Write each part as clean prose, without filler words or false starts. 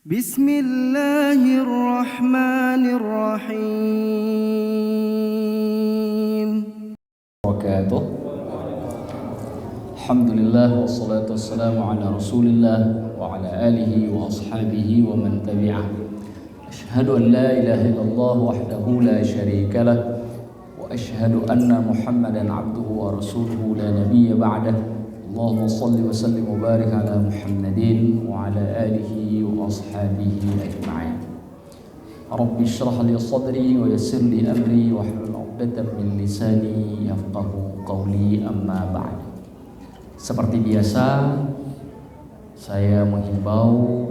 Bismillahirrahmanirrahim. Wabarakatuh. Alhamdulillah wassalatu wassalamu ala Rasulillah wa ala alihi wa ashabihi wa man tabi'ah. Asyhadu an la ilaha illallah wahdahu la syarika lah wa asyhadu anna Muhammadan abduhu wa rasuluhu la nabiyya ba'dah. Allahumma salli wa sallim wa barik ala Muhammadin wa ala alihi wa ashabihi ajma'in. Rabbi shrah li sadri wa yassir li amri wa hlul 'uqdatam min lisani yafqahu qawli, amma ba'd. Seperti biasa, saya menghimbau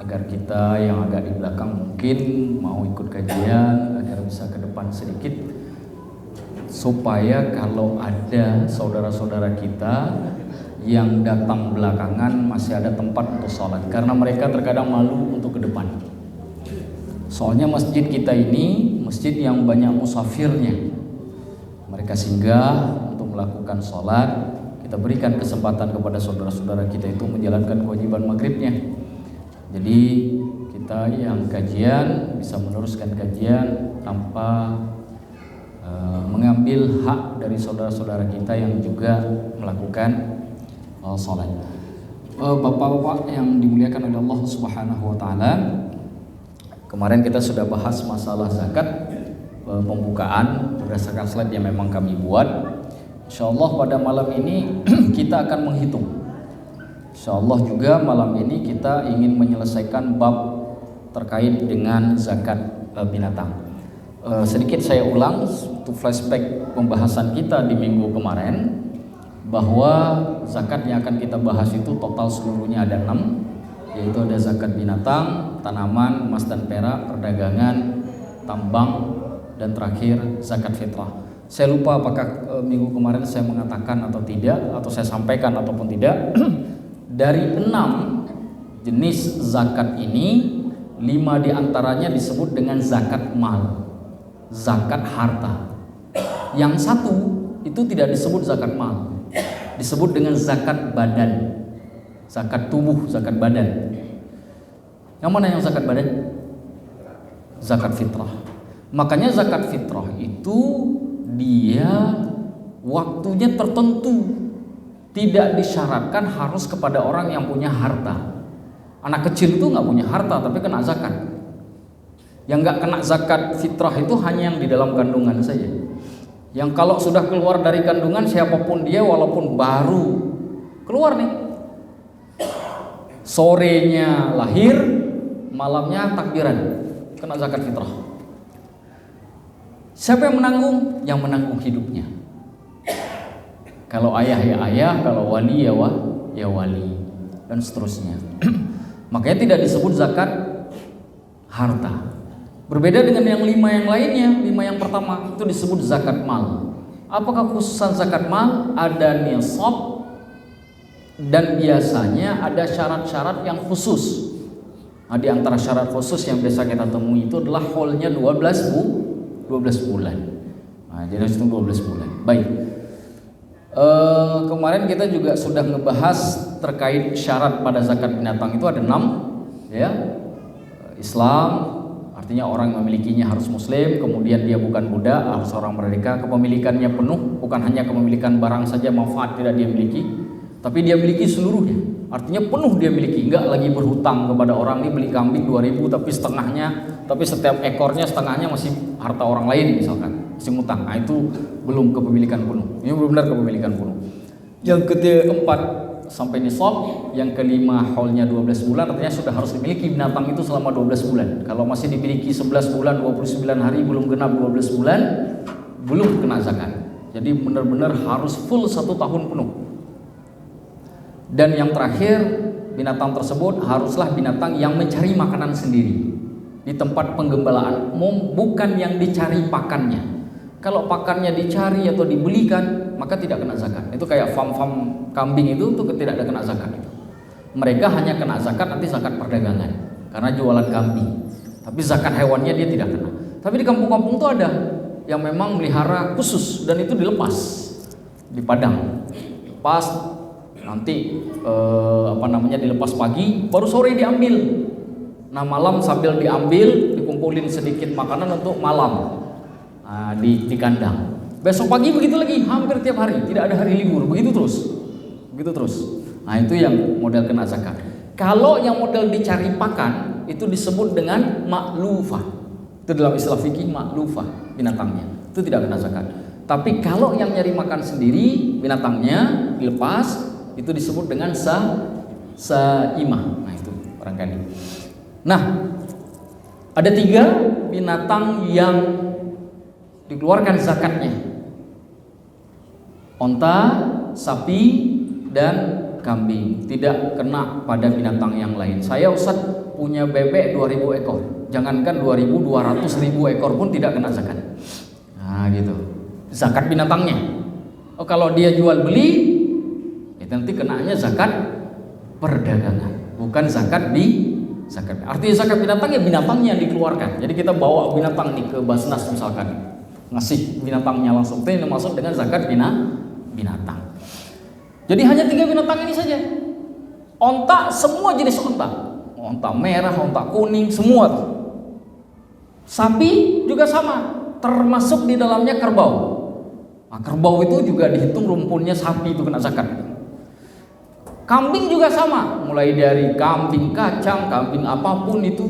agar kita yang agak di belakang mungkin mau ikut kajian agar bisa ke depan sedikit, supaya kalau ada saudara-saudara kita yang datang belakangan masih ada tempat untuk sholat, karena mereka terkadang malu untuk ke depan. Soalnya masjid kita ini masjid yang banyak musafirnya, mereka singgah untuk melakukan sholat. Kita berikan kesempatan kepada saudara-saudara kita itu menjalankan kewajiban maghribnya. Jadi kita yang kajian bisa meneruskan kajian tanpa mengambil hak dari saudara-saudara kita yang juga melakukan sholat. Bapak-bapak yang dimuliakan oleh Allah Subhanahu wa taala, kemarin kita sudah bahas masalah zakat pembukaan berdasarkan slide yang memang kami buat. Insyaallah pada malam ini kita akan menghitung. Insyaallah juga malam ini kita ingin menyelesaikan bab terkait dengan zakat binatang. Sedikit saya ulang untuk flashback pembahasan kita di minggu kemarin, bahwa zakat yang akan kita bahas itu total seluruhnya ada 6, yaitu ada zakat binatang, tanaman, emas dan perak, perdagangan, tambang, dan terakhir zakat fitrah. Saya lupa apakah minggu kemarin saya mengatakan atau tidak, atau saya sampaikan ataupun tidak. Dari 6 jenis zakat ini, 5 diantaranya disebut dengan zakat mal, zakat harta. Yang 1 itu tidak disebut zakat mal, disebut dengan zakat badan, zakat tubuh, zakat badan. Yang mana yang zakat badan? Zakat fitrah. Makanya zakat fitrah itu dia waktunya tertentu, tidak disyaratkan harus kepada orang yang punya harta. Anak kecil itu nggak punya harta tapi kena zakat. Yang nggak kena zakat fitrah itu hanya yang di dalam kandungan saja. Yang kalau sudah keluar dari kandungan, siapapun dia walaupun baru keluar nih, sorenya lahir, malamnya takbiran, kena zakat fitrah. Siapa yang menanggung? Yang menanggung hidupnya. Kalau ayah ya ayah, kalau wali ya wali, dan seterusnya. Makanya tidak disebut zakat harta. Berbeda dengan yang 5 yang lainnya. 5 yang pertama itu disebut zakat mal. Apakah khususan zakat mal? Ada nisab, dan biasanya ada syarat-syarat yang khusus. Nah, di antara syarat khusus yang biasa kita temui itu adalah haulnya 12 bulan. Nah, jadi itu 12 bulan. Baik. Kemarin kita juga sudah ngebahas terkait syarat pada zakat binatang itu ada 6, ya. Islam, artinya orang yang memilikinya harus muslim, kemudian dia bukan budak, harus orang merdeka, kepemilikannya penuh, bukan hanya kepemilikan barang saja manfaat tidak dia miliki, tapi dia miliki seluruhnya. Artinya penuh dia miliki, enggak lagi berhutang kepada orang. Ini beli kambing 2.000 tapi setengahnya, tapi setiap ekornya setengahnya masih harta orang lain misalkan, masih ngutang. Nah, itu belum kepemilikan penuh. Ini benar-benar kepemilikan penuh. Yang keempat sampai nisab, yang kelima haulnya 12 bulan, artinya sudah harus dimiliki binatang itu selama 12 bulan. Kalau masih dimiliki 11 bulan 29 hari belum genap 12 bulan, belum kena zakat. Jadi benar-benar harus full 1 tahun penuh. Dan yang terakhir, binatang tersebut haruslah binatang yang mencari makanan sendiri di tempat penggembalaan umum, bukan yang dicari pakannya. Kalau pakannya dicari atau dibelikan, maka tidak kena zakat. Itu kayak farm kambing itu tidak ada kena zakat itu. Mereka hanya kena zakat nanti zakat perdagangan karena jualan kambing. Tapi zakat hewannya dia tidak kena. Tapi di kampung-kampung itu ada yang memang melihara khusus dan itu dilepas di padang. Lepas nanti dilepas pagi, baru sore diambil. Nah malam sambil diambil, dikumpulin sedikit makanan untuk malam di kandang. Besok pagi begitu lagi, hampir tiap hari, tidak ada hari libur, begitu terus. Nah itu yang model kena zakat. Kalau yang model dicari pakan itu disebut dengan maklufah. Itu dalam istilah fikih maklufah binatangnya, itu tidak kena zakat. Tapi kalau yang nyari makan sendiri binatangnya dilepas, itu disebut dengan saimah. Nah itu barangkali. Nah ada 3 binatang yang dikeluarkan zakatnya: onta, sapi, dan kambing. Tidak kena pada binatang yang lain. Saya Ustaz punya bebek 2000 ekor, jangankan 200.000 ekor pun tidak kena zakat. Nah gitu, zakat binatangnya. Kalau dia jual beli, ya nanti kenanya zakat perdagangan, bukan zakat di zakat. Artinya zakat binatang ya binatangnya yang dikeluarkan. Jadi kita bawa binatang nih ke Basnas misalkan, ngasih binatangnya langsung, itu masuk dengan zakat binatang. Jadi hanya 3 binatang ini saja. Onta, semua jenis onta. Onta merah, onta kuning, semua tuh. Sapi juga sama, termasuk di dalamnya kerbau. Nah, kerbau itu juga dihitung rumpunnya sapi, itu kena zakat. Kambing juga sama, mulai dari kambing kacang, kambing apapun itu,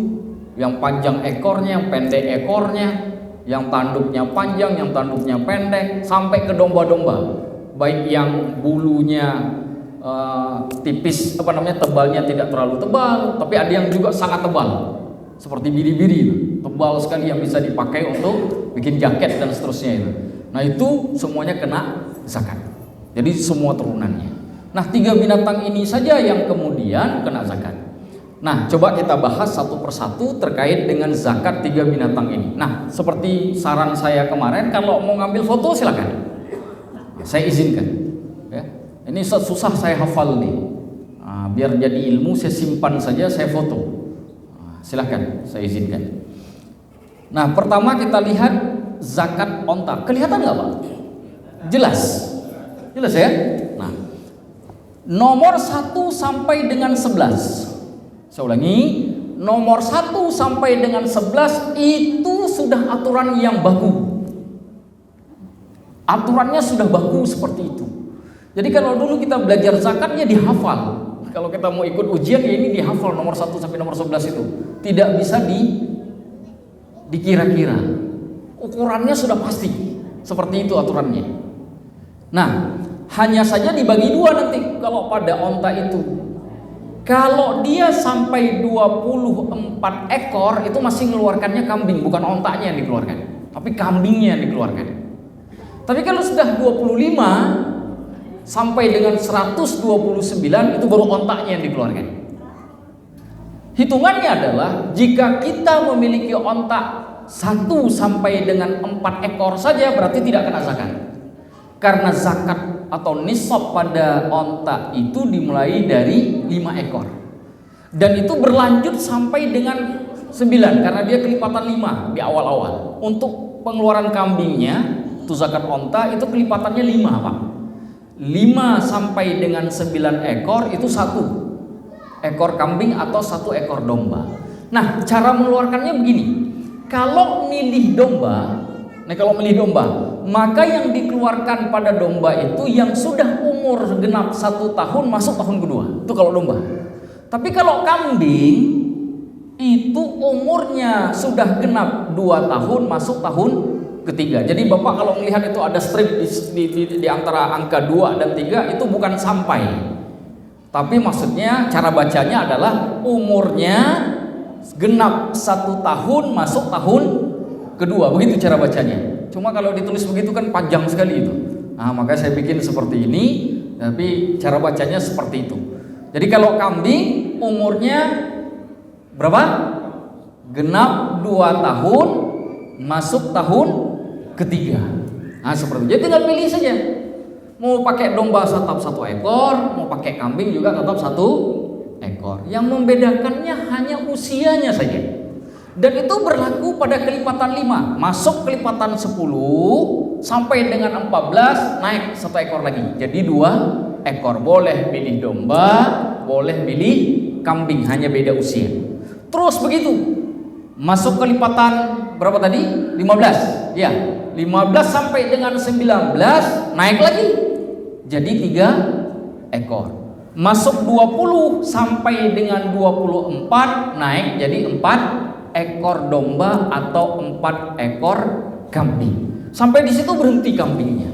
yang panjang ekornya, yang pendek ekornya, yang tanduknya panjang, yang tanduknya pendek, sampai ke domba-domba. Baik yang bulunya tipis, tebalnya tidak terlalu tebal, tapi ada yang juga sangat tebal, seperti biri-biri, tebal sekali yang bisa dipakai untuk bikin jaket dan seterusnya itu. Nah itu semuanya kena zakat. Jadi semua turunannya. Nah 3 binatang ini saja yang kemudian kena zakat. Nah coba kita bahas satu persatu terkait dengan zakat 3 binatang ini. Nah seperti saran saya kemarin, kalau mau ngambil foto silakan. Saya izinkan ya. Ini susah saya hafal nih. Biar jadi ilmu saya simpan saja, saya foto. Silahkan, saya izinkan. Nah pertama kita lihat zakat onta. Kelihatan nggak Pak? Jelas ya. Nah nomor 1 sampai dengan 11. Saya ulangi, nomor 1 sampai dengan 11 itu sudah aturan yang baku. Aturannya sudah baku seperti itu. Jadi kalau dulu kita belajar zakatnya dihafal. Kalau kita mau ikut ujian ya ini dihafal nomor 1 sampai nomor 11 itu. Tidak bisa dikira-kira. Ukurannya sudah pasti. Seperti itu aturannya. Nah, hanya saja dibagi 2 nanti kalau pada onta itu. Kalau dia sampai 24 ekor itu masih mengeluarkannya kambing, bukan ontanya yang dikeluarkan, tapi kambingnya yang dikeluarkan. Tapi kalau sudah 25 sampai dengan 129 itu baru ontaknya yang dikeluarkan. Hitungannya adalah jika kita memiliki ontak 1 sampai dengan 4 ekor saja berarti tidak kena zakat. Karena zakat atau nisab pada onta itu dimulai dari 5 ekor. Dan itu berlanjut sampai dengan 9 karena dia kelipatan 5 di awal-awal. Untuk pengeluaran kambingnya itu zakat onta itu kelipatannya 5 Pak. 5 sampai dengan 9 ekor itu 1 ekor kambing atau 1 ekor domba. Nah cara mengeluarkannya begini. Kalau milih domba, maka yang dikeluarkan pada domba itu yang sudah umur genap 1 tahun masuk tahun kedua. Itu kalau domba. Tapi kalau kambing itu umurnya sudah genap 2 tahun masuk tahun ketiga. Jadi Bapak kalau melihat itu ada strip di antara angka 2 dan 3 itu bukan sampai. Tapi maksudnya cara bacanya adalah umurnya genap 1 tahun masuk tahun kedua. Begitu cara bacanya. Cuma kalau ditulis begitu kan panjang sekali itu. Nah, makanya saya bikin seperti ini, tapi cara bacanya seperti itu. Jadi kalau kambing umurnya berapa? Genap 2 tahun masuk tahun ketiga. Nah seperti itu. Jadi tinggal pilih saja. Mau pakai domba tetap 1 ekor, mau pakai kambing juga tetap 1 ekor. Yang membedakannya hanya usianya saja. Dan itu berlaku pada kelipatan 5. Masuk kelipatan 10 sampai dengan 14 naik 1 ekor lagi. Jadi 2 ekor. Boleh pilih domba, boleh pilih kambing, hanya beda usia. Terus begitu. Masuk ke lipatan berapa tadi? 15. Ya, 15 sampai dengan 19 naik lagi. Jadi 3 ekor. Masuk 20 sampai dengan 24 naik jadi 4 ekor domba atau 4 ekor kambing. Sampai di situ berhenti kambingnya.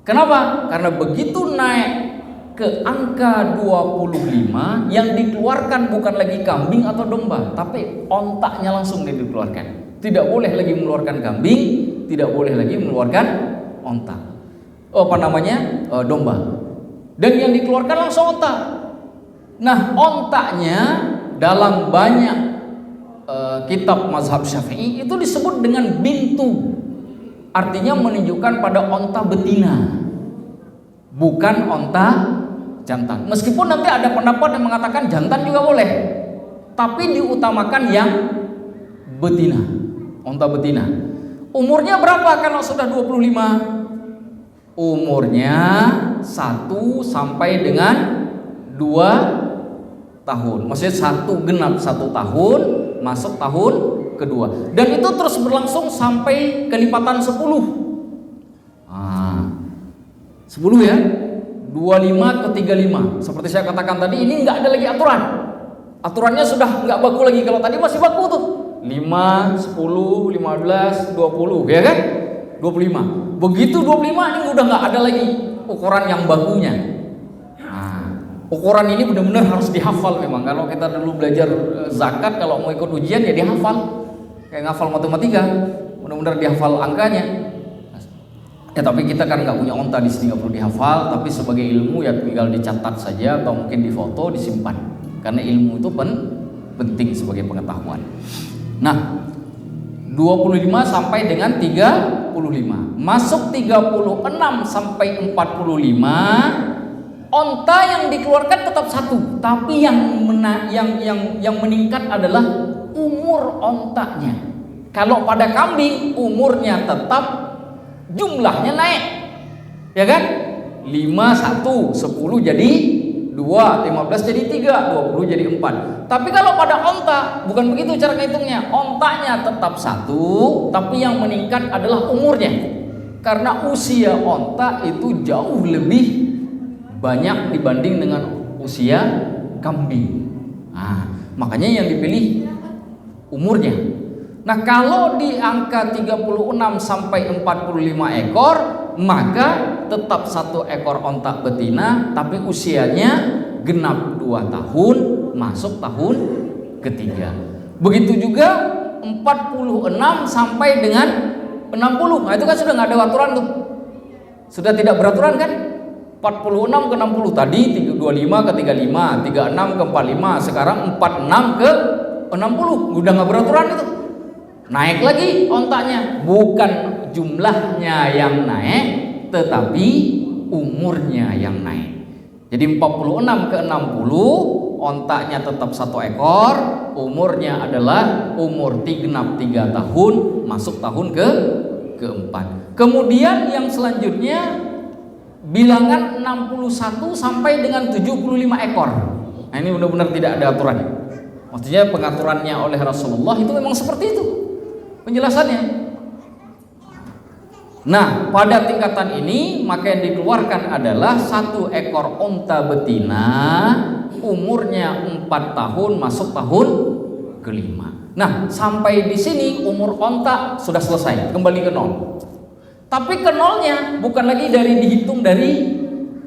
Kenapa? Karena begitu naik ke angka 25 yang dikeluarkan bukan lagi kambing atau domba, tapi ontaknya langsung dikeluarkan. Tidak boleh lagi mengeluarkan kambing, tidak boleh lagi mengeluarkan ontak. Domba. Dan yang dikeluarkan langsung ontak. Nah, ontaknya dalam banyak kitab mazhab Syafi'i itu disebut dengan bintu. Artinya menunjukkan pada onta betina, bukan onta jantan. Meskipun nanti ada pendapat yang mengatakan jantan juga boleh, tapi diutamakan yang betina, onta betina. Umurnya berapa kalau sudah 25? Umurnya 1 sampai dengan 2 tahun. Maksudnya 1 genap 1 tahun, masuk tahun kedua. Dan itu terus berlangsung sampai kelipatan 10. 10 ya. 25 ke 35. Seperti saya katakan tadi, ini nggak ada lagi aturan. Aturannya sudah nggak baku lagi. Kalau tadi masih baku tuh 5, 10, 15, 20, ya kan? 25. Begitu 25 ini udah nggak ada lagi ukuran yang bakunya. Ukuran ini benar-benar harus dihafal memang. Kalau kita dulu belajar zakat, kalau mau ikut ujian ya dihafal. Kayak ngafal matematika, benar-benar dihafal angkanya. Ya tapi kita kan nggak punya onta di sini, nggak perlu dihafal. Tapi sebagai ilmu ya tinggal dicatat saja atau mungkin difoto, disimpan. Karena ilmu itu penting sebagai pengetahuan. Nah, 25 sampai dengan 35. Masuk 36 sampai 45. Onta yang dikeluarkan tetap 1, tapi yang meningkat adalah umur ontanya. Kalau pada kambing umurnya tetap, jumlahnya naik, ya kan? 5 1 10 jadi 2, 15 jadi 3, 20 jadi 4. Tapi kalau pada onta bukan begitu cara ngitungnya. Ontanya tetap 1, tapi yang meningkat adalah umurnya. Karena usia onta itu jauh lebih banyak dibanding dengan usia kambing. Makanya yang dipilih umurnya. Nah, kalau di angka 36 sampai 45 ekor, maka tetap 1 ekor onta betina, tapi usianya genap 2 tahun, masuk tahun ketiga. Begitu juga 46 sampai dengan 60. Nah, itu kan sudah nggak ada aturan tuh. Sudah tidak beraturan kan? 46 ke 60 tadi, 25 ke 35, 36 ke 45, sekarang 46 ke 60. Udah nggak beraturan itu. Naik lagi ontanya, bukan jumlahnya yang naik, tetapi umurnya yang naik. Jadi 46 ke 60, ontanya tetap 1 ekor, umurnya adalah umur genap 3 tahun, masuk tahun keempat. Kemudian yang selanjutnya bilangan 61 sampai dengan 75 ekor. Nah, ini benar-benar tidak ada aturan. Maksudnya pengaturannya oleh Rasulullah itu memang seperti itu penjelasannya. Nah, pada tingkatan ini maka yang dikeluarkan adalah 1 ekor onta betina, umurnya 4 tahun, masuk tahun kelima. Nah, sampai di sini umur onta sudah selesai, kembali ke 0. Tapi ke 0-nya bukan lagi dihitung dari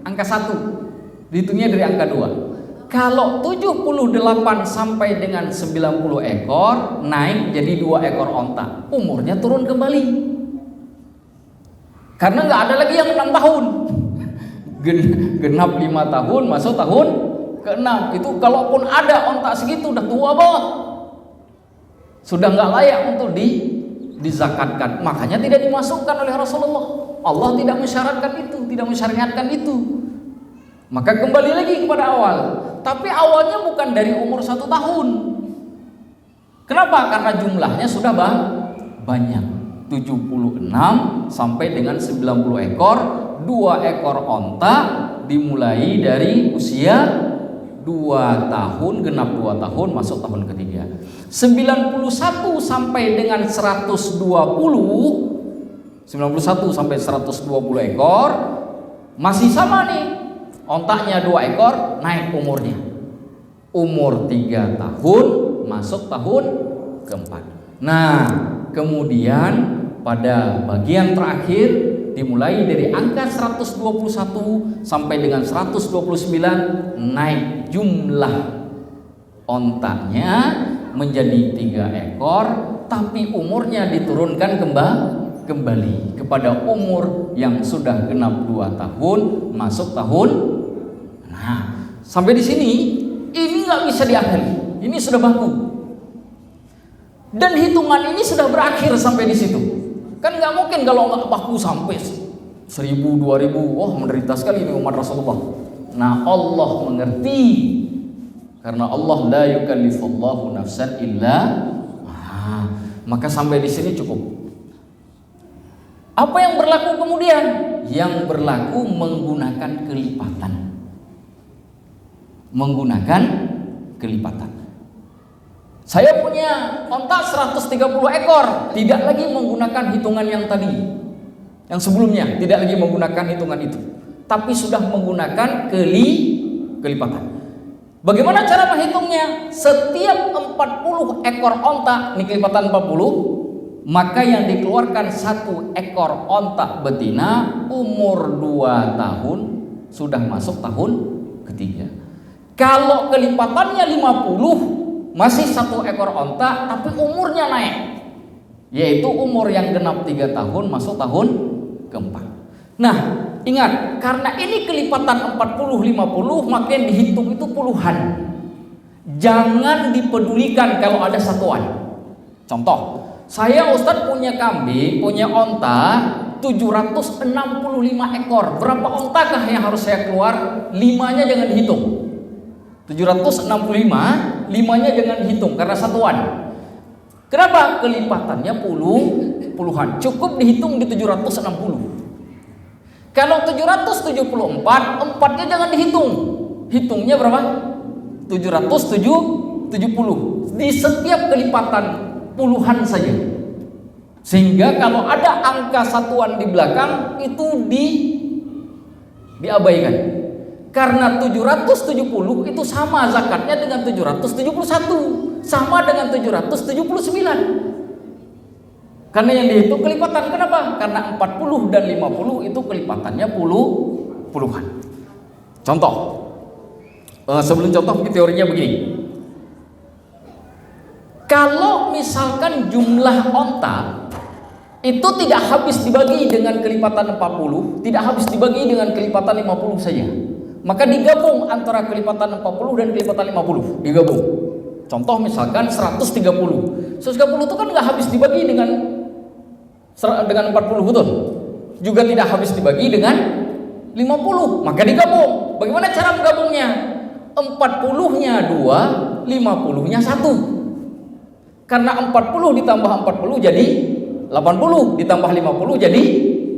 angka 1, dihitungnya dari angka 2. Kalau 78 sampai dengan 90 ekor, naik jadi 2 ekor onta, umurnya turun kembali. Karena nggak ada lagi yang 6 tahun. Genap 5 tahun, masuk tahun ke-6. Itu kalaupun ada onta segitu udah tua banget, sudah nggak layak untuk dizakatkan. Makanya tidak dimasukkan oleh Rasulullah. Allah tidak mensyaratkan itu, tidak mensyariatkan itu. Maka kembali lagi kepada awal. Tapi awalnya bukan dari umur 1 tahun. Kenapa? Karena jumlahnya sudah banyak. 76 sampai dengan 90 ekor, 2 ekor onta dimulai dari usia 2 tahun, genap 2 tahun, masuk tahun ketiga. 91 sampai dengan 91 sampai 120 ekor masih sama nih. Ontaknya 2 ekor, naik umurnya. Umur 3 tahun, masuk tahun keempat. Nah, kemudian pada bagian terakhir dimulai dari angka 121 sampai dengan 129, naik jumlah ontaknya menjadi 3 ekor, tapi umurnya diturunkan kembali kepada umur yang sudah genap 2 tahun, masuk tahun. Nah, sampai di sini ini nggak bisa diakhiri, ini sudah baku. Dan hitungan ini sudah berakhir sampai di situ. Kan nggak mungkin kalau nggak baku sampai 1000, 2000, wah menderita sekali ini umat Rasulullah. Nah, Allah mengerti, karena Allah la yukallifullahu nafsan illa maka sampai di sini cukup. Apa yang berlaku kemudian? Yang berlaku menggunakan kelipatan. Menggunakan kelipatan. Saya punya onta 130 ekor, tidak lagi menggunakan hitungan yang tadi, yang sebelumnya, tidak lagi menggunakan hitungan itu, tapi sudah menggunakan kelipatan. Bagaimana cara menghitungnya? Setiap 40 ekor onta, ini kelipatan 40, maka yang dikeluarkan 1 ekor onta betina umur 2 tahun, sudah masuk tahun ketiga. Kalau kelipatannya 50, masih 1 ekor onta tapi umurnya naik, yaitu umur yang genap 3 tahun, masuk tahun keempat. Nah, ingat, karena ini kelipatan 40-50, maka yang dihitung itu puluhan. Jangan dipedulikan kalau ada satuan. Contoh, saya Ustadz punya kambing, punya onta 765 ekor. Berapa ontakah yang harus saya keluar? 5-nya jangan dihitung. 765, 5-nya jangan dihitung karena satuan. Kenapa? Kelipatannya puluhan. Cukup dihitung di 760. Kalau 774, 4-nya jangan dihitung. Hitungnya berapa? 770. Di setiap kelipatan puluhan saja. Sehingga kalau ada angka satuan di belakang itu diabaikan. Karena 770 itu sama zakatnya dengan 771, sama dengan 779. Karena yang dihitung kelipatan. Kenapa? Karena 40 dan 50 itu kelipatannya puluhan. Contoh, sebelum contoh teorinya begini. Kalau misalkan jumlah onta itu tidak habis dibagi dengan kelipatan 40, tidak habis dibagi dengan kelipatan 50 saja, maka digabung antara kelipatan 40 dan kelipatan 50, digabung. Contoh misalkan 130 itu kan nggak habis dibagi dengan 40, betul? Juga tidak habis dibagi dengan 50, maka digabung. Bagaimana cara menggabungnya? 40-nya 2, 50-nya 1. Karena 40 ditambah 40 jadi 80, ditambah 50 jadi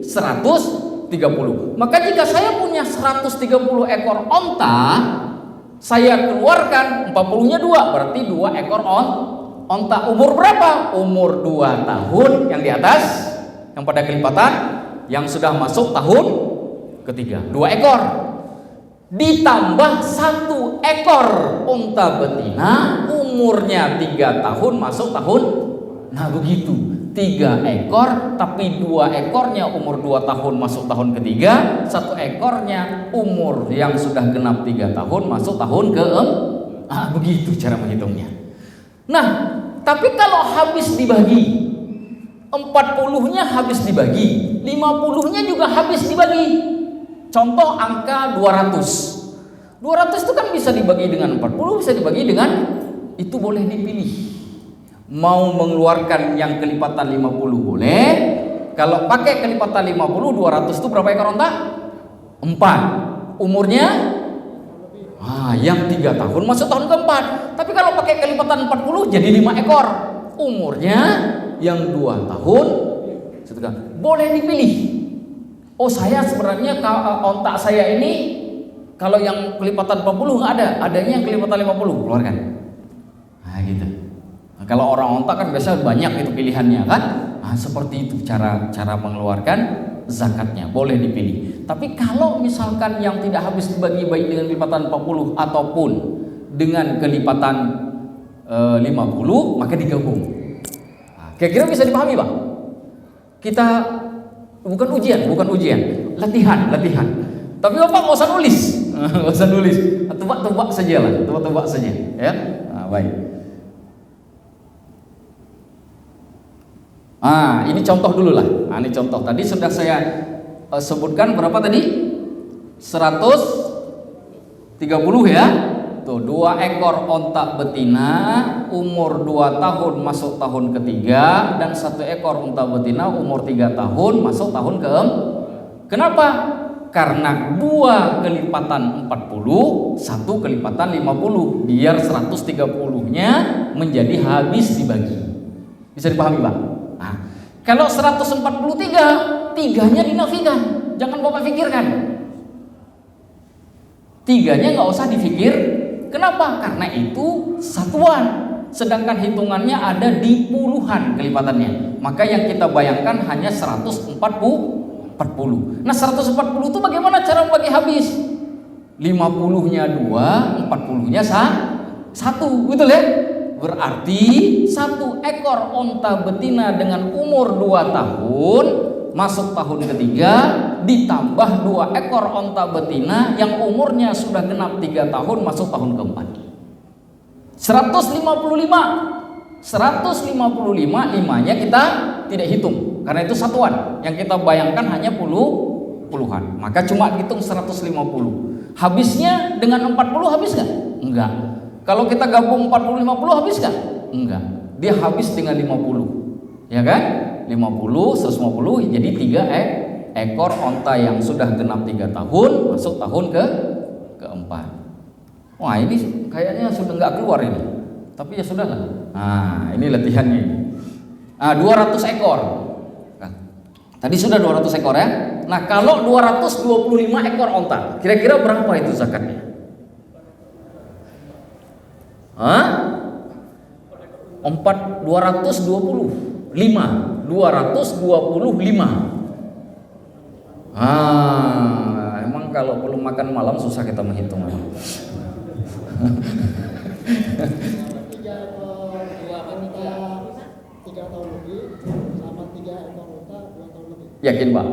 130. Maka jika saya punya 130 ekor onta, saya keluarkan 40-nya 2, berarti 2 ekor onta. Umur berapa? Umur 2 tahun yang di atas, yang pada kelipatan, yang sudah masuk tahun ketiga. 2 ekor ditambah 1 ekor onta betina, umurnya 3 tahun, masuk tahun. Nah begitu, 3 ekor, tapi 2 ekornya umur 2 tahun, masuk tahun ketiga. 1 ekornya umur yang sudah genap 3 tahun, masuk tahun keempat. Begitu cara menghitungnya. Nah, tapi kalau habis dibagi, 40-nya habis dibagi, 50-nya juga habis dibagi. Contoh angka 200. 200 itu kan bisa dibagi dengan 40, bisa dibagi dengan, itu boleh dipilih. Mau mengeluarkan yang kelipatan 50 boleh. Kalau pakai kelipatan 50, 200 itu berapa ekor onta? 4. Umurnya yang 3 tahun masuk tahun keempat. Tapi kalau pakai kelipatan 40 jadi 5 ekor. Umurnya yang 2 tahun. Boleh dipilih. Oh, saya sebenarnya onta saya ini Kalau yang kelipatan 40 nggak ada, adanya yang kelipatan 50, keluarkan. Nah gitu. Nah, kalau orang onta kan biasa banyak itu pilihannya kan. Nah, seperti itu cara mengeluarkan zakatnya, boleh dipilih. Tapi kalau misalkan yang tidak habis dibagi baik dengan kelipatan 40 ataupun dengan kelipatan 50, maka digabung. Nah, kira-kira bisa dipahami, Pak? Kita bukan ujian, latihan. Tapi Bapak nggak usah nulis, tebak-tebak saja lah, tebak-tebak saja, ya. Nah, baik. Ini contoh dulu lah. Ini contoh. Tadi sudah saya sebutkan berapa tadi? 130 ya. Tuh, 2 ekor onta betina umur 2 tahun masuk tahun ketiga, dan 1 ekor onta betina umur 3 tahun masuk tahun Kenapa? Karena 2 kelipatan 40, 1 kelipatan 50, biar 130-nya menjadi habis dibagi. Bisa dipahami, Pak? Nah, kalau 143, 3-nya dinafikan, jangan Bapak pikirkan. 3-nya nggak usah dipikir. Kenapa? Karena itu satuan, sedangkan hitungannya ada di puluhan kelipatannya. Maka yang kita bayangkan hanya 140. Nah, 140 itu bagaimana cara bagi habis? 50-nya 2, 40-nya 1, betul ya? Berarti 1 ekor onta betina dengan umur 2 tahun masuk tahun ketiga, ditambah 2 ekor onta betina yang umurnya sudah genap 3 tahun masuk tahun keempat. 155, 5-nya kita tidak hitung karena itu satuan. Yang kita bayangkan hanya puluhan. Maka cuma hitung 150. Habisnya dengan 40 habis nggak? Enggak. Kalau kita gabung 40-50 habis nggak? Enggak. Dia habis dengan 50. Ya kan? 50, 150, jadi 3 ekor onta yang sudah genap 3 tahun masuk tahun keempat. Wah, ini kayaknya sudah nggak keluar ini, tapi ya sudah lah. Nah, ini latihannya. 200 ekor. Nah, tadi sudah 200 ekor ya. Nah, kalau 225 ekor onta, kira-kira berapa itu zakatnya? 225. Emang kalau belum makan malam susah kita menghitung. 3 tahun lebih sama 3 ekor unta 2 tahun lebih. Yakin, Pak?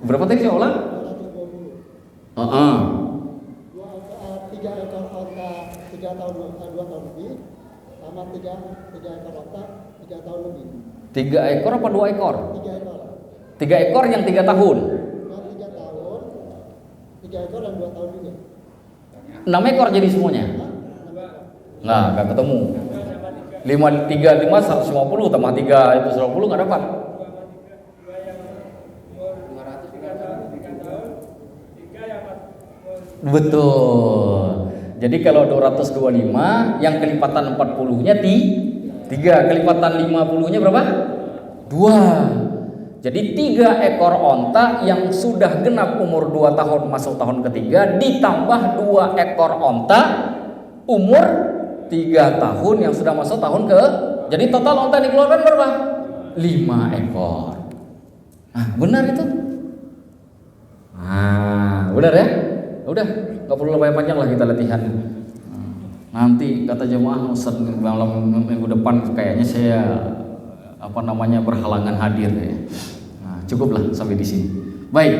Berapa tadi saya ulang? 220. 3 ekor unta 2 tahun lebih sama 3 ekor unta 3 tahun lebih. 3 ekor apa 2 ekor? 3 ekor. 3 ekor yang 3 tahun. Yang 3 tahun, 3 ekor yang 2 tahun juga. 6 ekor jadi semuanya. Nggak ketemu. 5 150 tambah 3 itu 150 nggak dapat. Betul. Jadi kalau 225 yang kelipatan 40-nya 3, kelipatan 50-nya berapa? 2. Jadi 3 ekor onta yang sudah genap umur 2 tahun masuk tahun ketiga ditambah 2 ekor onta umur 3 tahun yang sudah masuk tahun jadi total onta dikeluarkan berapa? 5 ekor. Benar itu? Benar ya? Udah, nggak perlu lebih panjang lah kita latihan. Nanti kata jemaah Ustaz malam minggu depan kayaknya saya berhalangan hadir ya. Cukuplah sampai di sini. Baik,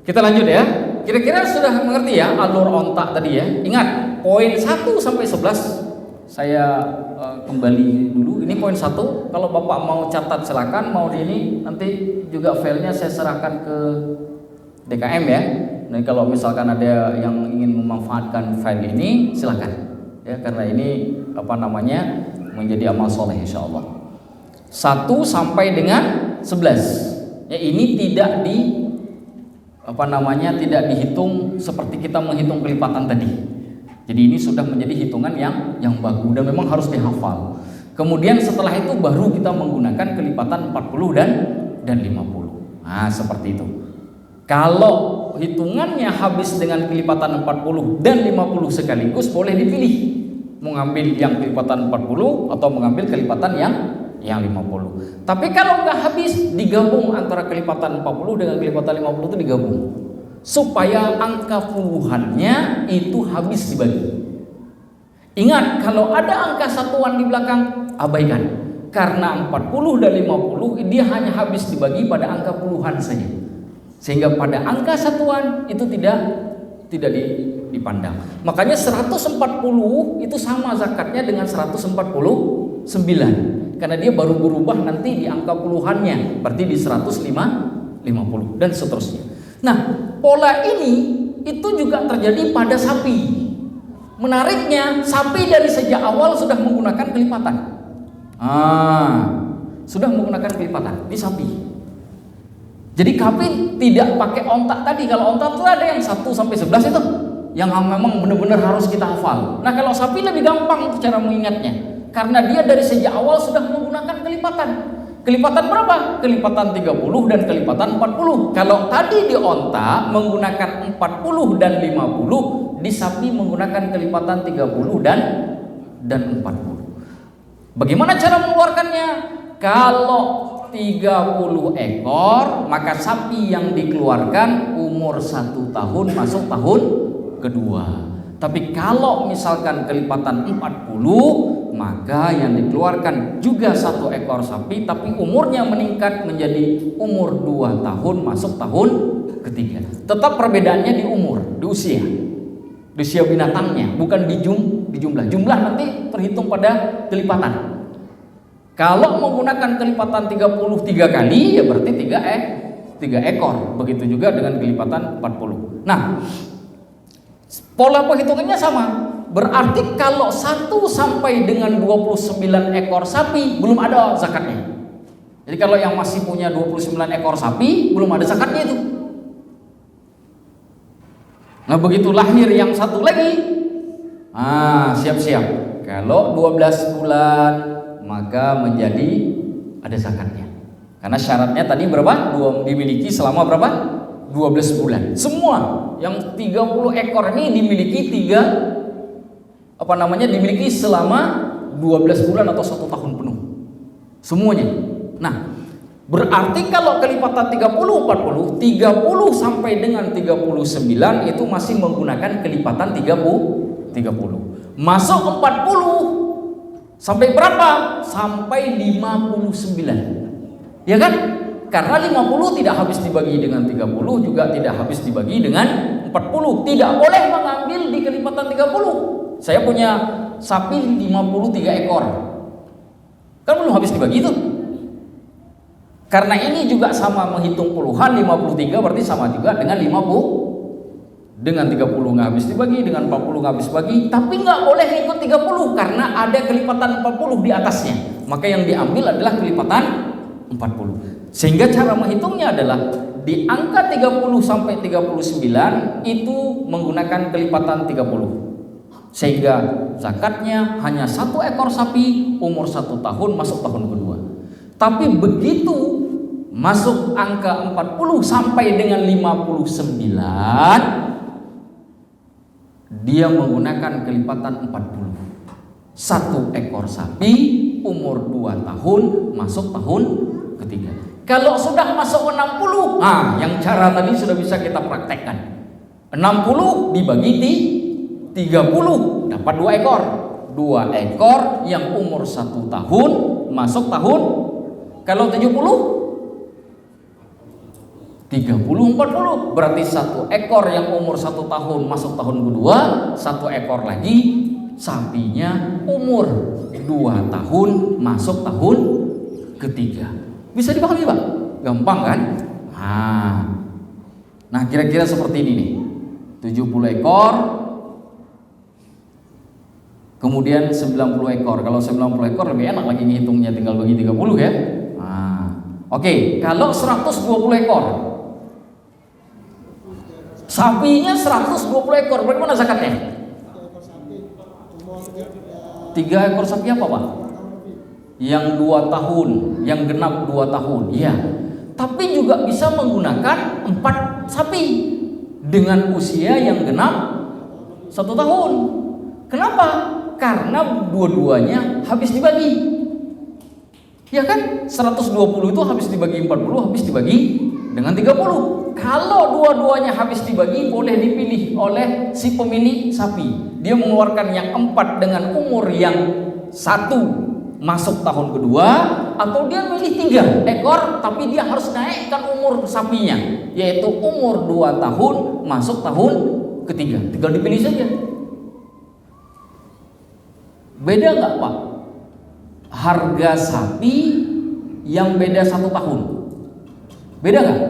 kita lanjut ya. Kira-kira sudah mengerti ya alur ontak tadi ya. Ingat poin 1 sampai 11 saya kembali dulu. Ini poin 1. Kalau Bapak mau catat silakan, mau di ini nanti juga filenya saya serahkan ke DKM ya. Nah, kalau misalkan ada yang ingin memanfaatkan file ini silakan. Ya, karena ini menjadi amal soleh insyaallah. 1 sampai dengan 11. Ya, ini tidak tidak dihitung seperti kita menghitung kelipatan tadi. Jadi ini sudah menjadi hitungan yang bagus dan memang harus dihafal. Kemudian setelah itu baru kita menggunakan kelipatan 40 dan 50. Seperti itu. Kalau hitungannya habis dengan kelipatan 40 dan 50 sekaligus, boleh dipilih mau ngambil yang kelipatan 40 atau mengambil kelipatan yang 50. Tapi kalau nggak habis, digabung antara kelipatan 40 dengan kelipatan 50 itu digabung supaya angka puluhannya itu habis dibagi. Ingat, kalau ada angka satuan di belakang, abaikan. Karena 40 dan 50 dia hanya habis dibagi pada angka puluhan saja. Sehingga pada angka satuan itu tidak dipandang. Makanya 140 itu sama zakatnya dengan 149. Karena dia baru berubah nanti di angka puluhannya, berarti di 150 dan seterusnya. Nah, pola ini itu juga terjadi pada sapi. Menariknya, sapi dari sejak awal sudah menggunakan kelipatan. Sudah menggunakan kelipatan di sapi. Jadi kambing tidak pakai ontak tadi. Kalau ontak itu ada yang 1 sampai 11 itu yang memang benar-benar harus kita hafal. Nah, kalau sapi lebih gampang cara mengingatnya. Karena dia dari sejak awal sudah menggunakan kelipatan. Kelipatan berapa? Kelipatan 30 dan kelipatan 40. Kalau tadi di onta menggunakan 40 dan 50, di sapi menggunakan kelipatan 30 dan 40. Bagaimana cara mengeluarkannya? Kalau 30 ekor, maka sapi yang dikeluarkan umur 1 tahun masuk tahun kedua. Tapi kalau misalkan kelipatan 40, maka yang dikeluarkan juga 1 ekor sapi, tapi umurnya meningkat menjadi umur 2 tahun masuk tahun ketiga. Tetap perbedaannya di umur, di usia binatangnya, bukan di jumlah. Jumlah nanti terhitung pada kelipatan. Kalau menggunakan kelipatan 33 kali, ya berarti 3 ekor. Begitu juga dengan kelipatan 40. Nah, pola perhitungannya sama. Berarti kalau 1 sampai dengan 29 ekor sapi belum ada zakatnya. Jadi kalau yang masih punya 29 ekor sapi belum ada zakatnya itu. Nah, begitu lahir yang satu lagi, siap-siap. Kalau 12 bulan maka menjadi ada zakatnya. Karena syaratnya tadi berapa? Dimiliki selama berapa? 12 bulan. Semua yang 30 ekor ini dimiliki dimiliki selama 12 bulan atau 1 tahun penuh. Semuanya. Nah, berarti kalau kelipatan 30 sampai dengan 39 itu masih menggunakan kelipatan 30. Masuk 40 sampai berapa? Sampai 59. Ya kan? Karena 50 tidak habis dibagi dengan 30, juga tidak habis dibagi dengan 40. Tidak boleh mengambil di kelipatan 30. Saya punya sapi 53 ekor. Kan belum habis dibagi itu. Karena ini juga sama menghitung puluhan, 53 berarti sama juga dengan 50. Dengan 30 nggak habis dibagi, dengan 40 nggak habis bagi, tapi nggak boleh ikut 30 karena ada kelipatan 40 di atasnya. Maka yang diambil adalah kelipatan 40. Sehingga cara menghitungnya adalah di angka 30 sampai 39 itu menggunakan kelipatan 30. Sehingga zakatnya hanya 1 ekor sapi umur 1 tahun masuk tahun kedua. Tapi begitu masuk angka 40 sampai dengan 59, dia menggunakan kelipatan 40. 1 ekor sapi umur 2 tahun masuk tahun ketiga. Kalau sudah masuk 60, yang cara tadi sudah bisa kita praktekkan. 60 dibagi 30 dapat 2 ekor. 2 ekor yang umur 1 tahun masuk tahun. Kalau 70 30-40 berarti 1 ekor yang umur 1 tahun masuk tahun kedua, 1 ekor lagi sapinya umur 2 tahun masuk tahun ketiga. Bisa dipahami Pak? Gampang kan? Nah kira-kira seperti ini nih. 70 ekor kemudian 90 ekor. Kalau 90 ekor lebih enak lagi ngitungnya, tinggal bagi 30 ya. Oke, kalau 120 ekor sapinya 120 ekor, bagaimana zakatnya? 3 ekor sapi apa Pak? Yang 2 tahun, yang genap 2 tahun. Iya. Tapi juga bisa menggunakan 4 sapi. dengan usia yang genap 1 tahun. Kenapa? Karena dua-duanya habis dibagi. Ya kan? 120 itu habis dibagi 40, habis dibagi dengan 30. Kalau dua-duanya habis dibagi, boleh dipilih oleh si pemilik sapi. Dia mengeluarkan yang 4 dengan umur yang 1 masuk tahun kedua, atau dia milih 3 ekor tapi dia harus naikkan umur sapinya, yaitu umur 2 tahun masuk tahun ketiga. Tinggal dipilih saja. Beda nggak Pak? Harga sapi yang beda 1 tahun, beda nggak?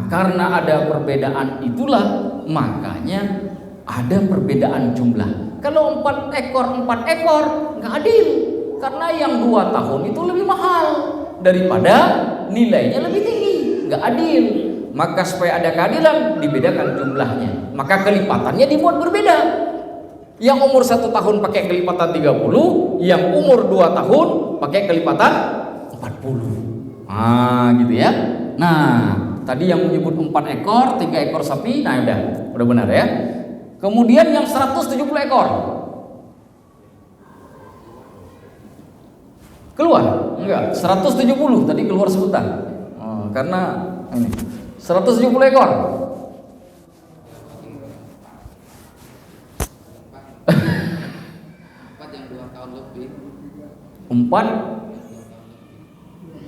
Karena ada perbedaan itulah makanya ada perbedaan jumlah. Kalau 4 ekor nggak adil, karena yang 2 tahun itu lebih mahal daripada nilainya lebih tinggi, nggak adil. Maka supaya ada keadilan dibedakan jumlahnya, maka kelipatannya dibuat berbeda. Yang umur 1 tahun pakai kelipatan 30, yang umur 2 tahun pakai kelipatan 40. Gitu ya. Nah, tadi yang menyebut 4 ekor, 3 ekor sapi, nah udah benar ya. Kemudian yang 170 ekor. Keluar? Enggak, 170 tadi keluar sebentar. Karena ini 170 ekor.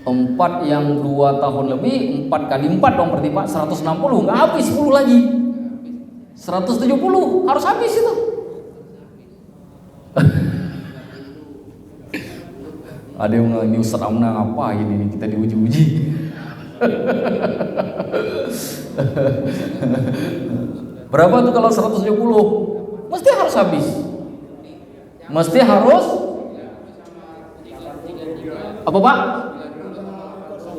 4 yang 2 tahun lebih, 4 kali 4 dong berarti Pak, 160, nggak habis 10 lagi. 170 harus habis itu. Ada yang ini Ustaz Amna ngapain ini, kita diuji-uji. Berapa tuh kalau 170? Mesti harus habis. Mesti harus apa Pak?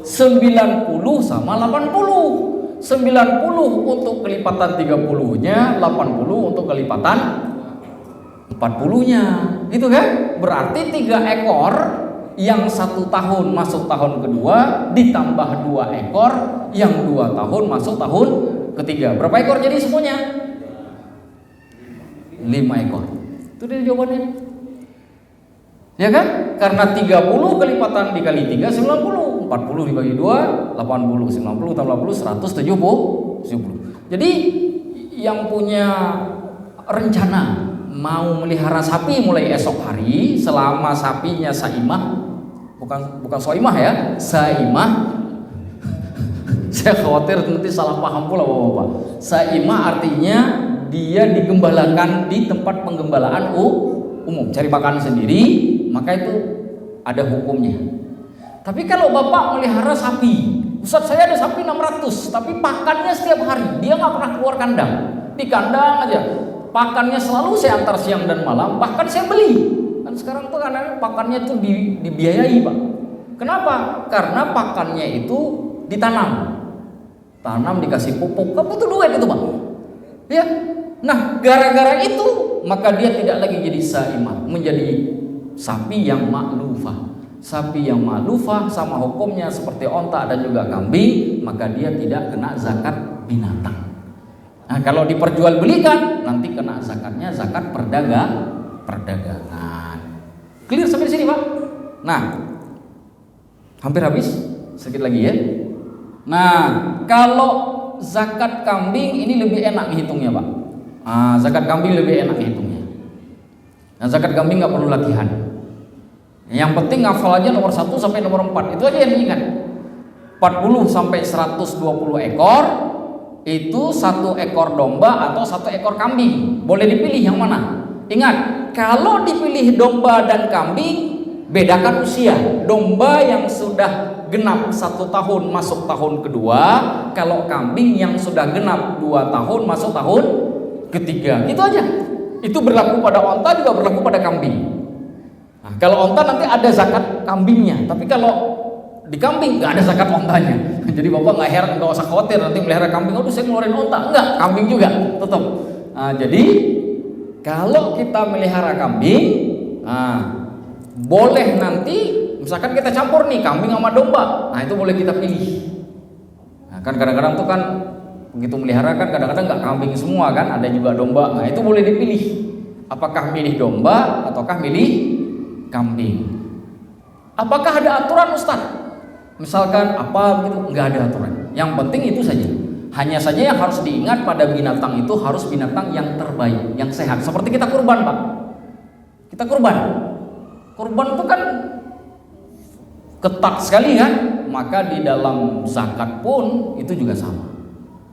90 sama 80. 90 untuk kelipatan 30-nya, 80 untuk kelipatan 40-nya. Gitu kan? Berarti 3 ekor yang 1 tahun masuk tahun kedua ditambah 2 ekor yang 2 tahun masuk tahun ketiga. Berapa ekor jadi semuanya? 5 ekor. Itu dia jawabannya. Ya kan? Karena 30 kelipatan dikali 3 90, 40 dibagi 2 80, 90 tambah 80 170. Jadi yang punya rencana mau melihara sapi mulai esok hari selama sapinya saimah, bukan soimah ya, saimah. Saya khawatir nanti salah paham pula Bapak-bapak. Saimah artinya dia digembalakan di tempat penggembalaan umum, cari makan sendiri, maka itu ada hukumnya. Tapi kalau Bapak melihara sapi, Ustaz saya ada sapi 600, tapi pakannya setiap hari, dia nggak pernah keluar kandang, di kandang aja, pakannya selalu saya antar siang dan malam, bahkan saya beli. Kan sekarang tuh kadang pakannya tuh dibiayai Pak. Kenapa? Karena pakannya itu ditanam, dikasih pupuk, apa tuh duit itu Pak? Ya. Nah, gara-gara itu maka dia tidak lagi jadi saimah, menjadi sapi yang ma'lufah. Sapi yang ma'lufah sama hukumnya seperti onta dan juga kambing, maka dia tidak kena zakat binatang. Nah, kalau diperjualbelikan nanti kena zakatnya zakat perdagangan. Clear sampai di sini, Pak? Nah, hampir habis, sedikit lagi ya. Nah, kalau zakat kambing ini lebih enak ngitungnya, Pak. Zakat kambing lebih enak ngitungnya. Nah, zakat kambing nggak perlu latihan. Yang penting ngafal aja nomor 1 sampai nomor 4. Itu aja yang diingat. 40 sampai 120 ekor itu 1 ekor domba atau 1 ekor kambing. Boleh dipilih yang mana. Ingat, kalau dipilih domba dan kambing, bedakan usia. Domba yang sudah genap 1 tahun masuk tahun kedua, kalau kambing yang sudah genap 2 tahun masuk tahun ketiga. Itu aja. Itu berlaku pada onta juga berlaku pada kambing. Nah, kalau onta nanti ada zakat kambingnya, tapi kalau di kambing nggak ada zakat ontanya. Jadi Bapak nggak heran, nggak usah khawatir nanti melihara kambing, aduh saya ngeluarin onta. Enggak, kambing juga tetap. Nah, jadi kalau kita melihara kambing, boleh nanti misalkan kita campur nih kambing sama domba. Nah, itu boleh kita pilih. Nah, kan kadang-kadang tuh kan Begitu melihara kan kadang-kadang nggak kambing semua kan, ada juga domba. Nah itu boleh dipilih. Apakah milih domba ataukah milih kambing? Apakah ada aturan Ustaz? Misalkan apa begitu? Nggak ada aturan. Yang penting itu saja. Hanya saja yang harus diingat pada binatang itu harus binatang yang terbaik, yang sehat. Seperti kita kurban, Pak. Kita kurban. Kurban itu kan ketat sekali kan? Maka di dalam zakat pun itu juga sama.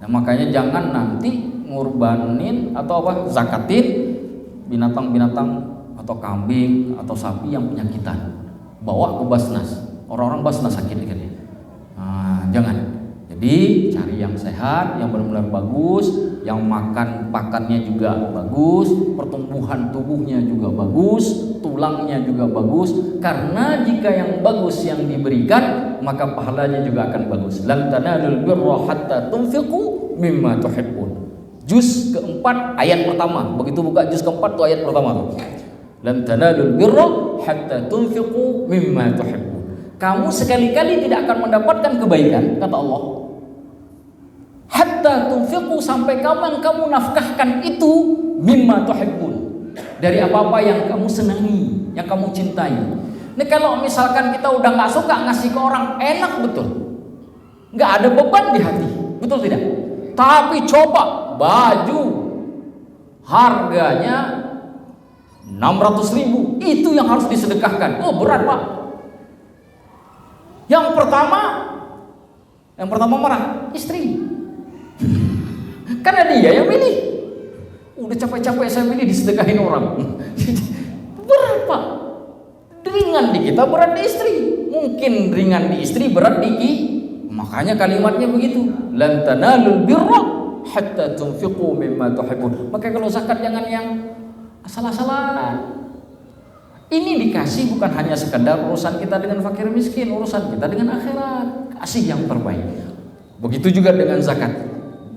Nah, makanya jangan nanti ngurbanin atau apa zakatin binatang-binatang atau kambing atau sapi yang penyakitan. Bawa ke Basnas. Orang-orang Basnas sakit kan ya. Nah, jangan. Jadi cari yang sehat, yang benar-benar bagus, yang makan pakannya juga bagus, pertumbuhan tubuhnya juga bagus, tulangnya juga bagus. Karena jika yang bagus yang diberikan, maka pahalanya juga akan bagus. Lan tanalul birra hatta tunfiqu mimma tuhibbun. Juz keempat ayat pertama. Begitu buka juz keempat tuh ayat pertama tuh. Lan tanalul birra hatta tunfiqu mimma tuhibbun. Kamu sekali-kali tidak akan mendapatkan kebaikan, kata Allah, hatta tunfiqu, sampai yang kamu nafkahkan itu mimma tuhibbun, dari apa-apa yang kamu senangi, yang kamu cintai. Ini kalau misalkan kita udah nggak suka ngasih ke orang, enak betul, nggak ada beban di hati, betul tidak? Tapi coba baju harganya 600.000 itu yang harus disedekahkan. Oh berat Pak. Yang pertama marah istri. Karena dia yang milih. Udah capek-capek saya milih disedekahin orang. Berat Pak. Ringan di kita, berat di istri. Mungkin ringan di istri, berat di kita. Makanya kalimatnya begitu. Lan tanalul birra hatta tunfiqu mimma tuhibbun. Maka kalau zakat jangan yang asal-asalan. Ini dikasih bukan hanya sekedar urusan kita dengan fakir miskin, urusan kita dengan akhirat. Kasih yang terbaik. Begitu juga dengan zakat.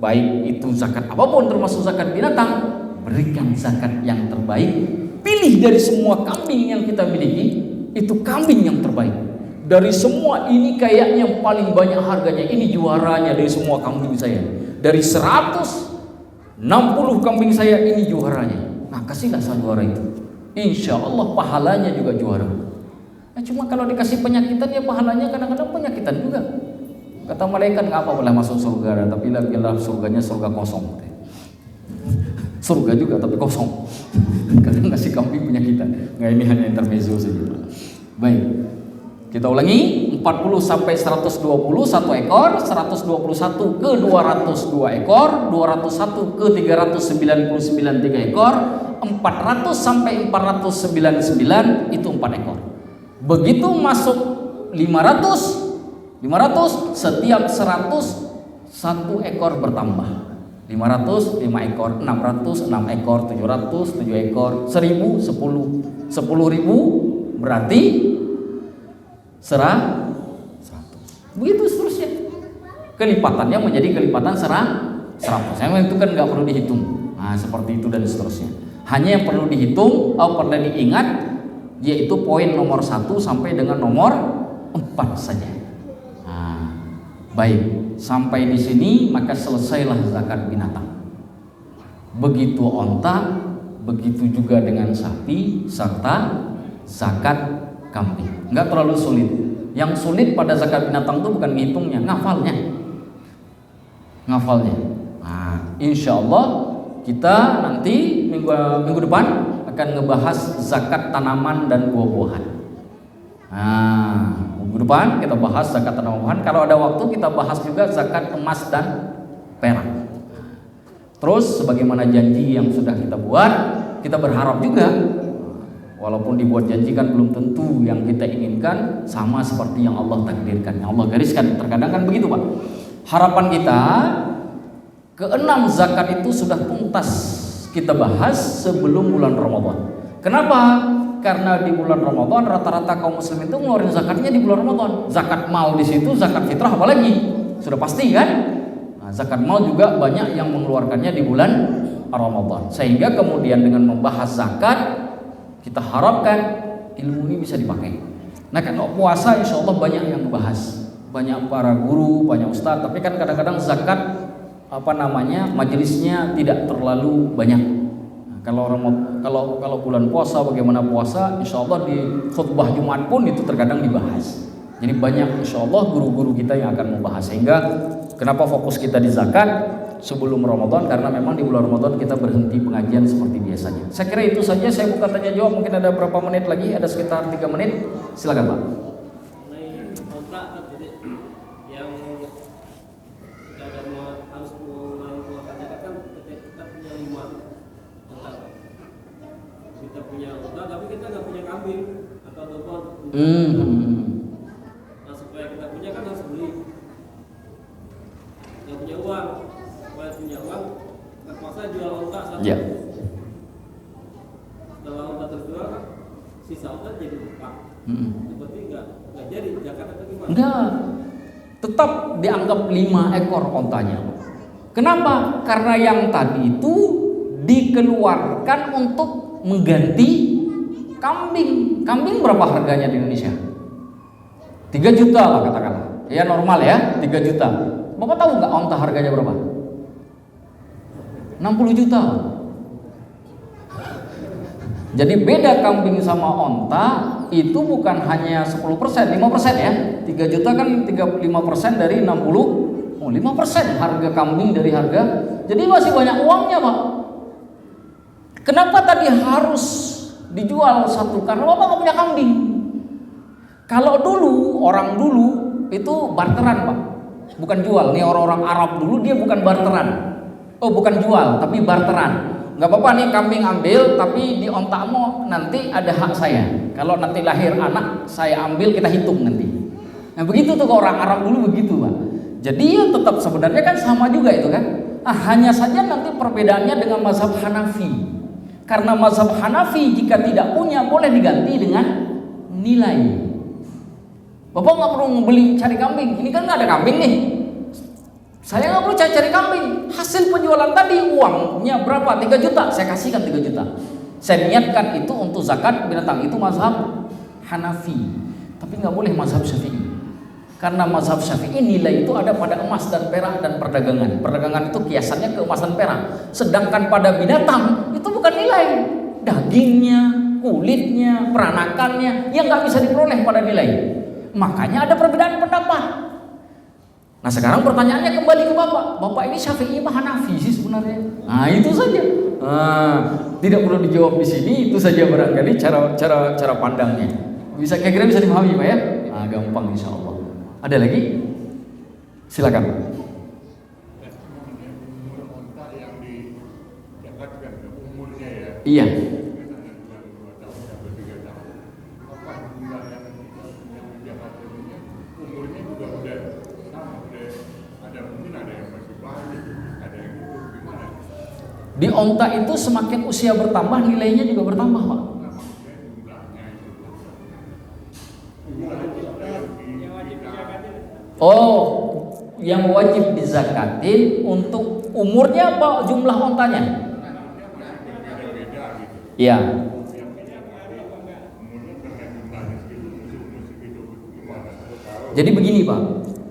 Baik itu zakat apapun termasuk zakat binatang, berikan zakat yang terbaik. Pilih dari semua kambing yang kita miliki, itu kambing yang terbaik. Dari semua ini kayaknya yang paling banyak harganya, ini juaranya dari semua kambing saya. Dari 160 kambing saya, ini juaranya. Nah kasihlah saya juara itu. Insya Allah pahalanya juga juara. Nah, cuma kalau dikasih penyakitan ya pahalanya kadang-kadang penyakitan juga. Kata malaikat nggak apa boleh masuk surga, tapi lagi surganya surga kosong. Surga juga tapi kosong. Kadang ngasih kambing penyakitan. Nggak, ini hanya intermezzo saja. Baik, kita ulangi. 40 sampai 120 1 ekor, 121 ke 202 ekor, 201 ke 399 3 ekor, 400 sampai 499 itu 4 ekor. Begitu masuk 500 setiap 100 1 ekor bertambah. 500 5 ekor, 600 6 ekor, 700 7 ekor, 1000 10 10.000 berarti 100. Begitu seterusnya. Kelipatannya menjadi kelipatan 100. Yang itu kan nggak perlu dihitung. Nah seperti itu dan seterusnya. Hanya yang perlu dihitung atau perlu diingat yaitu poin nomor 1 sampai dengan nomor 4 saja. Nah, baik, sampai di sini maka selesailah zakat binatang. Begitu onta, begitu juga dengan sapi serta zakat kambing. Enggak terlalu sulit. Yang sulit pada zakat binatang itu bukan ngitungnya, ngafalnya. Nah, insya Allah kita nanti minggu depan akan ngebahas zakat tanaman dan buah-buahan. Nah, minggu depan kita bahas zakat tanaman buah-buahan. Kalau ada waktu kita bahas juga zakat emas dan perak. Terus sebagaimana janji yang sudah kita buat, kita berharap juga walaupun dibuat janji kan belum tentu yang kita inginkan sama seperti yang Allah takdirkan, yang Allah gariskan. Terkadang kan begitu Pak. Harapan kita keenam zakat itu sudah tuntas kita bahas sebelum bulan Ramadan. Kenapa? Karena di bulan Ramadan rata-rata kaum muslim itu ngeluarin zakatnya di bulan Ramadan. Zakat mal di situ, zakat fitrah apalagi sudah pasti kan. Nah, zakat mal juga banyak yang mengeluarkannya di bulan Ramadan. Sehingga kemudian dengan membahas zakat kita harapkan ilmu ini bisa dipakai. Nah kalau puasa insya Allah banyak yang membahas, banyak para guru, banyak ustadz. Tapi kan kadang-kadang zakat majelisnya tidak terlalu banyak. Nah, kalau bulan puasa, bagaimana puasa, insya Allah di khutbah Jumat pun itu terkadang dibahas. Jadi banyak insya Allah guru-guru kita yang akan membahas. Sehingga kenapa fokus kita di zakat sebelum Ramadan, karena memang di bulan Ramadan kita berhenti pengajian seperti biasanya. Saya kira itu saja. Saya buka tanya jawab, mungkin ada berapa menit lagi, ada sekitar 3 menit. Silakan Pak. Yang kita harus mengeluarkan zakat kan kita punya 5 onta. Kita punya onta tapi kita nggak punya kambing atau domba. Nah, supaya kita punya kan harus beli. Nggak punya uang, supaya punya uang terpaksa jual onta satu. Ya. Setelah onta terjual kan sisa onta jadi lupa. Seperti nggak jadi zakat atau gimana? Enggak, tetap dianggap 5 ekor ontanya. Kenapa? Karena yang tadi itu dikeluarkan untuk mengganti kambing. Kambing berapa harganya di Indonesia? 3 juta lah katakanlah. Ya normal ya, 3 juta. Bapak tahu nggak onta harganya berapa? 60 juta. Jadi beda kambing sama onta itu bukan hanya 10%, 5% ya. 3 juta kan 5% dari 60. 5% harga kambing dari harga. Jadi masih banyak uangnya, Pak. Kenapa tadi harus dijual satu? Karena Bapak nggak punya kambing. Kalau dulu, orang dulu itu barteran, Pak. Bukan jual. Nih orang-orang Arab dulu dia bukan barteran. Oh, bukan jual, tapi barteran. Nggak apa-apa nih kambing ambil, tapi di ontakmu nanti ada hak saya. Kalau nanti lahir anak, saya ambil, kita hitung nanti. Nah begitu tuh orang Arab dulu begitu, Pak. Jadi ya tetap sebenarnya kan sama juga itu kan. Hanya saja nanti perbedaannya dengan mazhab Hanafi. Karena mazhab Hanafi jika tidak punya boleh diganti dengan nilai. Bapak nggak perlu beli cari kambing. Ini kan nggak ada kambing nih. Saya nggak perlu cari kambing. Hasil penjualan tadi uangnya berapa? 3 juta. Saya kasihkan 3 juta. Saya niatkan itu untuk zakat binatang. Itu mazhab Hanafi. Tapi nggak boleh mazhab Syafi'i. Karena mazhab Syafi'i nilai itu ada pada emas dan perak dan perdagangan. Perdagangan itu kiasannya ke emas dan perak. Sedangkan pada binatang itu bukan nilai. Dagingnya, kulitnya, peranakannya yang nggak bisa diperoleh pada nilai. Makanya ada perbedaan pendapat. Nah sekarang pertanyaannya kembali ke Bapak. Bapak ini Syafi'i apa Hanafi sih sebenarnya? Nah itu saja. Tidak perlu dijawab di sini. Itu saja barangkali cara pandangnya. Kira-kira bisa dipahami Pak ya? Gampang insya Allah. Ada lagi? Silakan Pak. Iya. Di onta itu semakin usia bertambah nilainya juga bertambah Pak. Oh, yang wajib dizakatin untuk umurnya apa jumlah ontanya? Iya. Jadi begini Pak,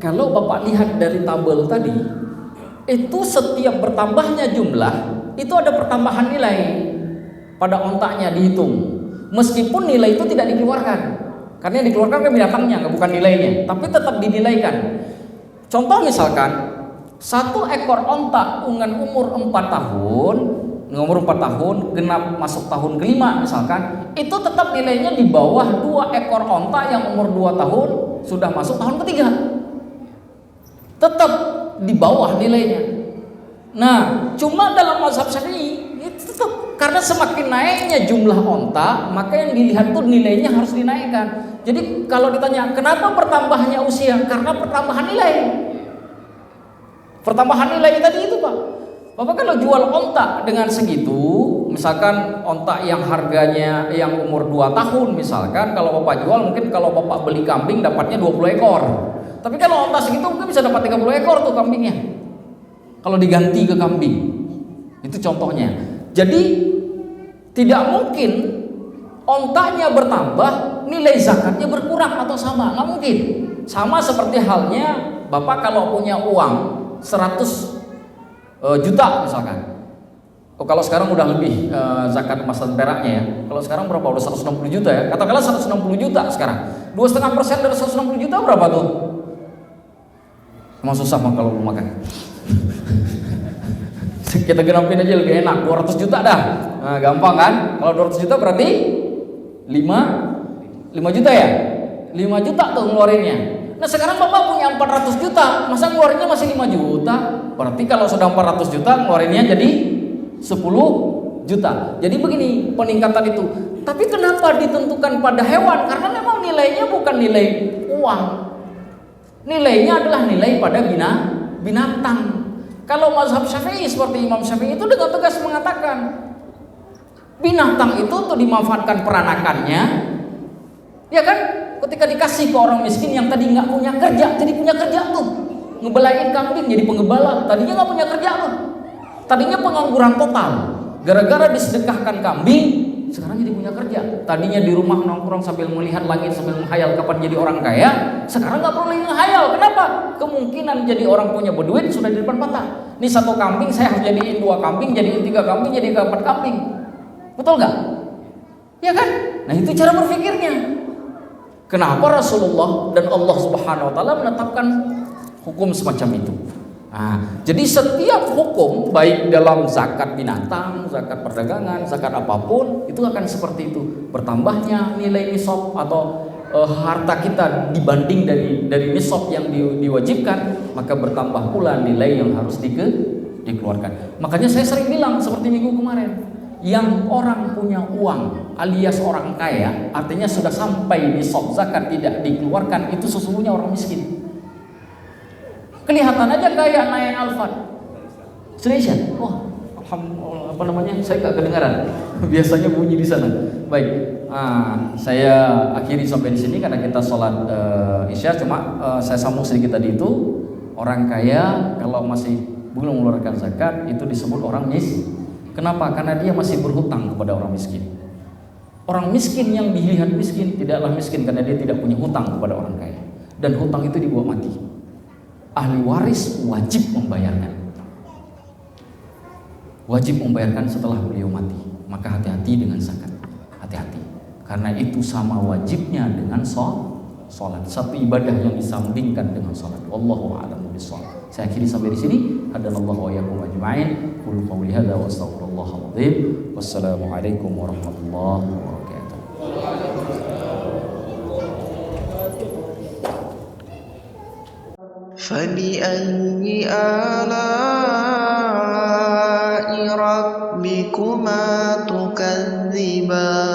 kalau Bapak lihat dari tabel tadi, itu setiap bertambahnya jumlah, itu ada pertambahan nilai pada ontanya dihitung. Meskipun nilai itu tidak dikeluarkan. Karena yang dikeluarkan kan binatangnya, bukan nilainya, tapi tetap dinilaikan. Contoh misalkan, satu ekor onta dengan umur 4 tahun, genap masuk tahun kelima misalkan, itu tetap nilainya di bawah 2 ekor onta yang umur 2 tahun sudah masuk tahun ketiga. Tetap di bawah nilainya. Nah, cuma dalam mazhab Syafi'i itu tetap karena semakin naiknya jumlah onta, maka yang dilihat tuh nilainya harus dinaikkan. Jadi kalau ditanya kenapa pertambahannya usia? Karena pertambahan nilai. Pertambahan nilai tadi itu Pak. Bapak kalau jual onta dengan segitu, misalkan onta yang harganya yang umur 2 tahun misalkan, kalau Bapak jual mungkin kalau Bapak beli kambing dapatnya 20 ekor. Tapi kalau onta segitu mungkin bisa dapat 30 ekor tuh kambingnya. Kalau diganti ke kambing. Itu contohnya. Jadi tidak mungkin ontanya bertambah, nilai zakatnya berkurang atau sama, nggak mungkin. Sama seperti halnya Bapak kalau punya uang 100 juta misalkan. Kalau sekarang udah lebih zakat emas dan peraknya ya. Kalau sekarang berapa? Udah 160 juta ya. Katakanlah 160 juta sekarang. 2,5% dari 160 juta berapa tuh? Emang susah mah kalau mau makan. Kita genapin aja lebih enak, 200 juta dah. Nah, gampang kan? Kalau 200 juta berarti 5 juta ya? 5 juta tuh ngeluarinnya. Nah sekarang Bapak punya 400 juta, masa ngeluarinnya masih 5 juta? Berarti kalau sudah 400 juta ngeluarinnya jadi 10 juta. Jadi begini peningkatan itu. Tapi kenapa ditentukan pada hewan? Karena memang nilainya bukan nilai uang. Nilainya adalah nilai pada binatang. Kalau mazhab Syafi'i seperti Imam Syafi'i itu dengan tegas mengatakan binatang itu untuk dimanfaatkan peranakannya, ya kan? Ketika dikasih ke orang miskin yang tadi nggak punya kerja, jadi punya kerja tuh. Ngebelain kambing jadi pengembala, tadinya nggak punya kerja tuh. Tadinya pengangguran total, gara-gara disedekahkan kambing, sekarang jadi punya kerja. Tadinya di rumah nongkrong sambil melihat langit sambil menghayal kapan jadi orang kaya, sekarang nggak perlu lagi menghayal. Kenapa? Kemungkinan jadi orang punya berduit sudah di depan mata. Ini 1 kambing saya harus jadiin 2 kambing, jadiin 3 kambing, jadi 4 kambing. Betul nggak? Ya kan? Nah itu cara berpikirnya. Kenapa Rasulullah dan Allah Subhanahu Wa Taala menetapkan hukum semacam itu? Nah, jadi setiap hukum baik dalam zakat binatang, zakat perdagangan, zakat apapun itu akan seperti itu. Bertambahnya nilai nisab atau harta kita dibanding dari nisab yang diwajibkan, maka bertambah pula nilai yang harus dikeluarkan. Makanya saya sering bilang seperti minggu kemarin, yang orang punya uang alias orang kaya, artinya sudah sampai nisab zakat tidak dikeluarkan, itu sesungguhnya orang miskin. Kelihatan aja kayak naik Alphard. Serius ya? Wah, alhamdulillah, apa namanya? Saya nggak kedengaran. Biasanya bunyi di sana. Baik, saya akhiri sampai di sini karena kita sholat isya. Cuma saya sambung sedikit tadi itu, orang kaya kalau masih belum mengeluarkan zakat itu disebut orang miskin. Kenapa? Karena dia masih berhutang kepada orang miskin. Orang miskin yang dilihat miskin tidaklah miskin karena dia tidak punya hutang kepada orang kaya. Dan hutang itu dibawa mati. Ahli waris wajib membayarkan. Wajib membayarkan setelah beliau mati. Maka hati-hati dengan zakat. Hati-hati. Karena itu sama wajibnya dengan sholat. Satu ibadah yang disambingkan dengan sholat. Wallahu a'lam bishawab. Saya akhiri sampai di sini. Hadanallahu wa iyyakum ajma'in. Qul qawli hadza wa astaghfirullahal azim. Wassalamualaikum warahmatullahi wabarakatuh. فبأي آلاء ربكما تكذبان